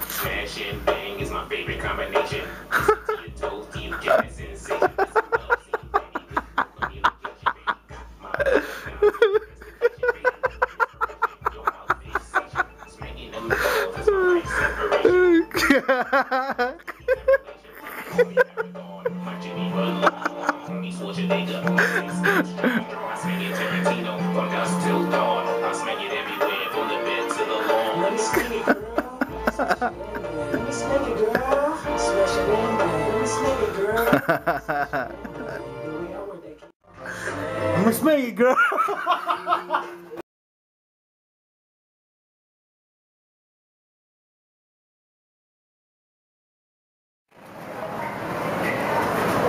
Smash and bang is my favorite combination. I'm gonna smack it, girl.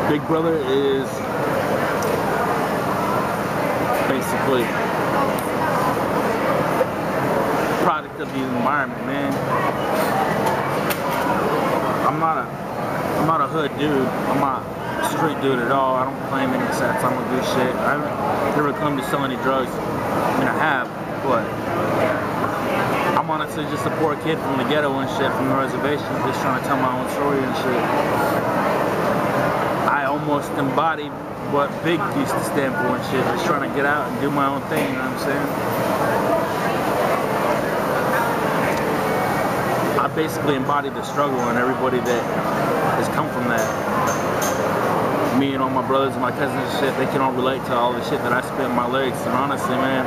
Big Brother is basically a product of the environment, man. I'm not a hood dude. I'm not a street dude at all. I don't claim any sets. I don't do shit. I haven't never come to sell any drugs. I mean, I have, but I'm honestly just a poor kid from the ghetto and shit, from the reservation, just trying to tell my own story and shit. I almost embodied what Big used to stand for and shit, just trying to get out and do my own thing, you know what I'm saying? I basically embodied the struggle, and everybody that has come from that, me and all my brothers and my cousins and shit, they can all relate to all the shit that I spit in my lyrics. And honestly, man,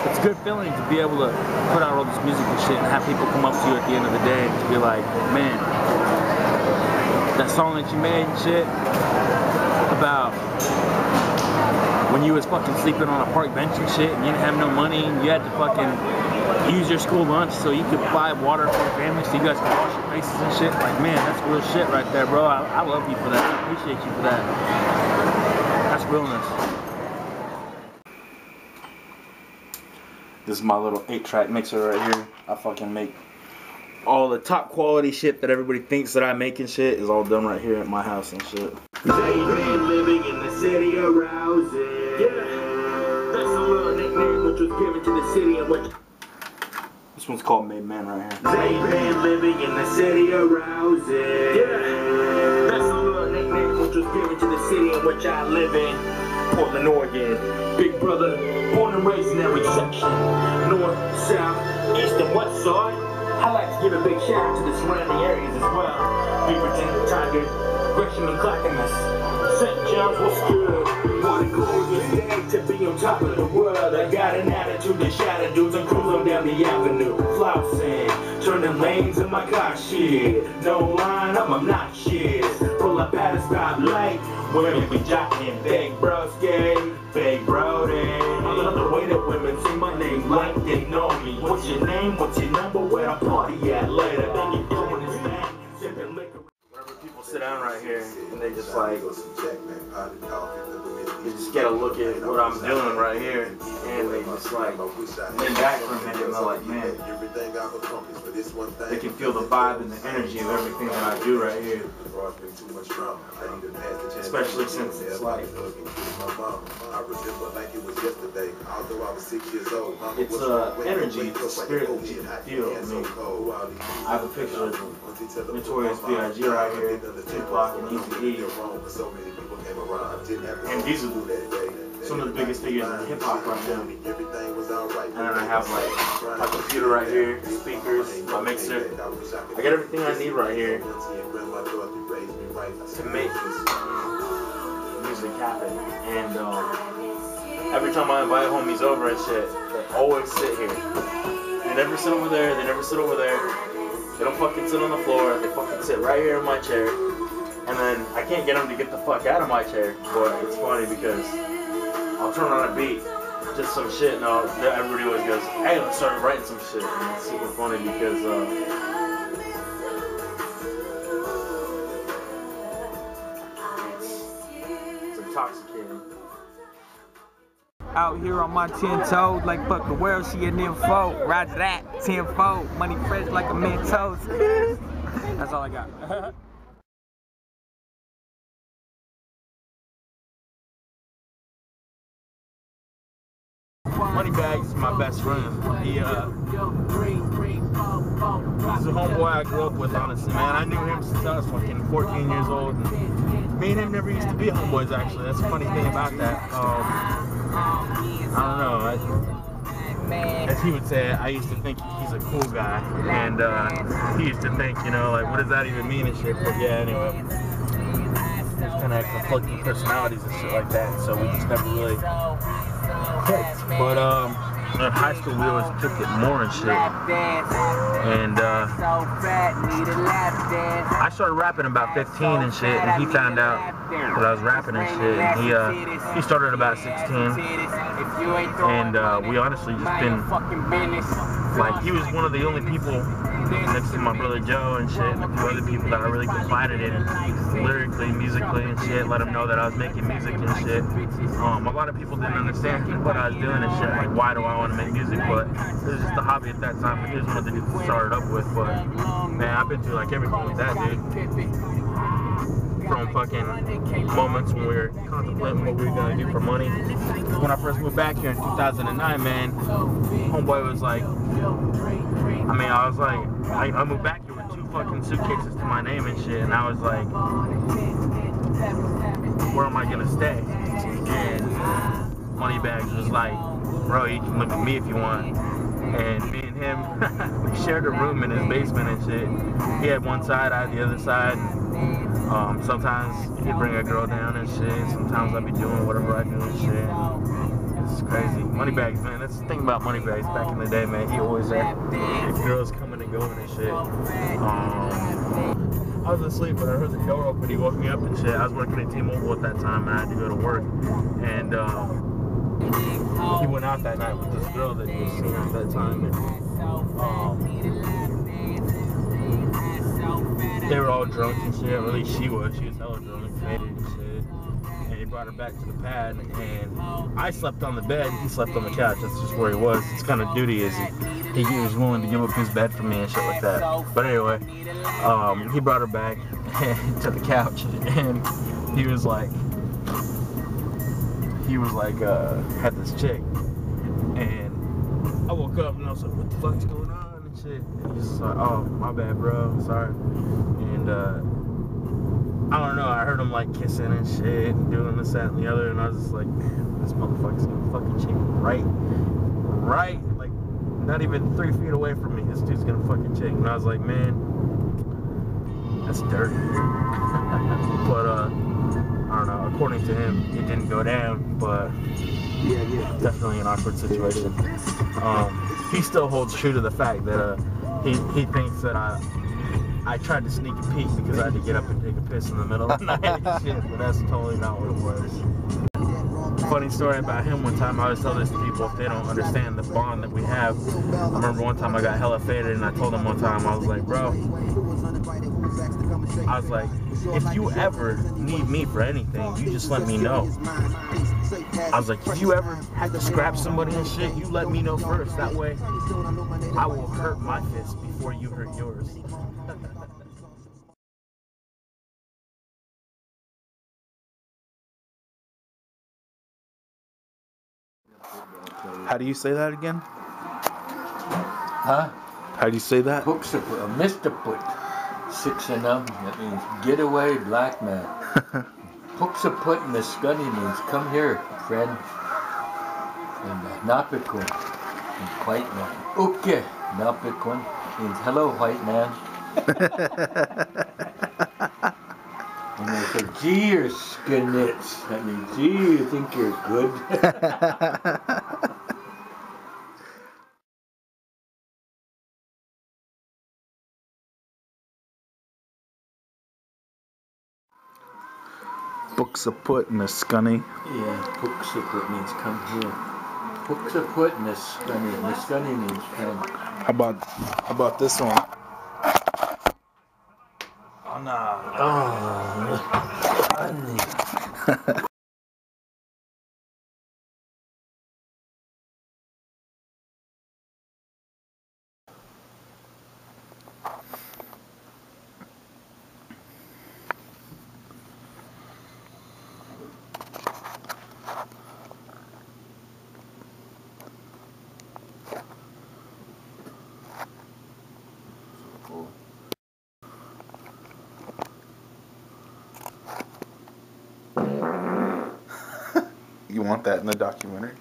it's a good feeling to be able to put out all this music and shit and have people come up to you at the end of the day and to be like, man, that song that you made and shit about when you was fucking sleeping on a park bench and shit and you didn't have no money and you had to fucking use your school lunch so you could buy water for your family so you guys could wash your faces and shit. Like, man, that's real shit right there, bro. I love you for that. I appreciate you for that. That's realness. This is my little 8-track mixer right here. I fucking make all the top quality shit that everybody thinks that I make and shit is all done right here at my house and shit. They been living in the city of Rousing. Yeah, that's a little nickname which was given to the city in which. This one's called Made Man right here. They been living in the city of Rousing. Yeah, that's a little nickname which was given to the city in which I live in. Portland, Oregon. Big Brother, born and raised in every section. North, south, east, and west side. I'd like to give a big shout out to the surrounding areas as well. Beaverton, Tiger, Gresham, and Clackamas. St. John's, what's good? What a glorious day to be on top of the world. I got an attitude to shatter dudes and cruise on down the avenue. Flousing, turning lanes in my car, shit. No line, I'm obnoxious. Pull up at a stoplight. Women be jocking, big broski, big brody. I love the way that women say my name like they know me. What's your name? What's your number? Where I party at later? Then you doing this thing, sipping liquor. Whenever people sit down right here and they just like, they just get a look at what I'm doing right here, and they just like lean back for a minute and they're like, man, they can feel the vibe and the energy of everything that I do right here. Especially since it's like, it's energy, it's a spirit that you can feel. I mean, I have a picture of Notorious B.I.G. right here, Tupac and Eazy-E, and these are some of the biggest figures in hip-hop right now. And then I have like my computer right here, speakers, my mixer. I got everything I need right here to make music happen. And every time I invite homies over and shit, they always sit here. They never sit over there, they never sit over there. They don't fucking sit on the floor, they fucking sit right here in my chair. And then I can't get them to get the fuck out of my chair. But it's funny because I'll turn on a beat, just some shit, and everybody always goes, hey, let's start writing some shit. And it's super funny because it's intoxicating. Out here on my 10 toes, like fuck the world, she an info. Roger that, 10-fold, money fresh like a Mentos. That's all I got. Money Moneybags is my best friend. He's a homeboy I grew up with, honestly, man. I knew him since I was fucking 14 years old. And me and him never used to be homeboys, actually. That's the funny thing about that. I don't know. As he would say, I used to think he's a cool guy. And he used to think, you know, like, what does that even mean and shit? But yeah, anyway. There's kind of conflicting personalities and shit like that. So we just never really clicked. But in high school, we always kicked it more and shit. And I started rapping about 15 and shit, and he found out that I was rapping and shit. And he started about 16, and we honestly just been like, he was one of the only people next to my brother Joe and shit, and a few other people that I really confided in, lyrically, musically and shit, let them know that I was making music and shit. A lot of people didn't understand what I was doing and shit, like, why do I want to make music, but it was just a hobby at that time. He was one of the dudes to start it up with, but man, I've been through like everything with that dude. From fucking moments when we were contemplating what we were gonna do for money. When I first moved back here in 2009, man, homeboy was like, I moved back here with 2 fucking suitcases to my name and shit, and I was like, where am I gonna stay? And Moneybags was like, bro, you can live with me if you want. And me and him, we shared a room in his basement and shit. He had one side, I had the other side. Sometimes he'd bring a girl down and shit. Sometimes I'd be doing whatever I do and shit. It's crazy. Moneybags, man. That's the thing about Moneybags. Back in the day, man, he always had girls coming and going and shit. I was asleep, but I heard the door open. He woke me up and shit. I was working at T-Mobile at that time, and I had to go to work. And he went out that night with this girl that he was seeing at that time. And, they were all drunk and shit. At least she was. She was hella drunk, faded and shit. And he brought her back to the pad, and I slept on the bed. He slept on the couch. That's just where he was. It's kind of duty is he was willing to give up his bed for me and shit like that. But anyway, he brought her back to the couch, and he was like, had this chick, and I woke up and I was like, what the fuck's going on? Shit. And he's just like, oh, my bad, bro, sorry. And I don't know, I heard him like kissing and shit and doing this, that, and the other, and I was just like, man, this motherfucker's gonna fucking chick right, like, not even 3 feet away from me. This dude's gonna fucking chick. And I was like, man, that's dirty. But I don't know, according to him, it didn't go down, but definitely an awkward situation. He still holds true to the fact that he thinks that I tried to sneak a peek because I had to get up and take a piss in the middle of the night and shit, but that's totally not what it was. Funny story about him, one time I always tell this to people if they don't understand the bond that we have. I remember one time I got hella faded and I told him one time, I was like, bro, if you ever need me for anything, you just let me know. I was like, if you ever have to scrap somebody and shit, you let me know first. That way, I will hurt my fist before you hurt yours. How do you say that again? Huh? How do you say that? Puksaput, Mr. Put. 6 and up, that means get away, black man. Puksaput in the Scunny means come here, friend. And Napikun means white man. Uke, Napikun means hello, white man. And they say, gee, you're skinits. That means, gee, you think you're good. Puksaput and a Scunny. Yeah, Puksaput means come here. Puksaput and a Scunny. And the Scunny means friend. How about this one? Oh, nah. Oh, Scunny. You want that in the documentary?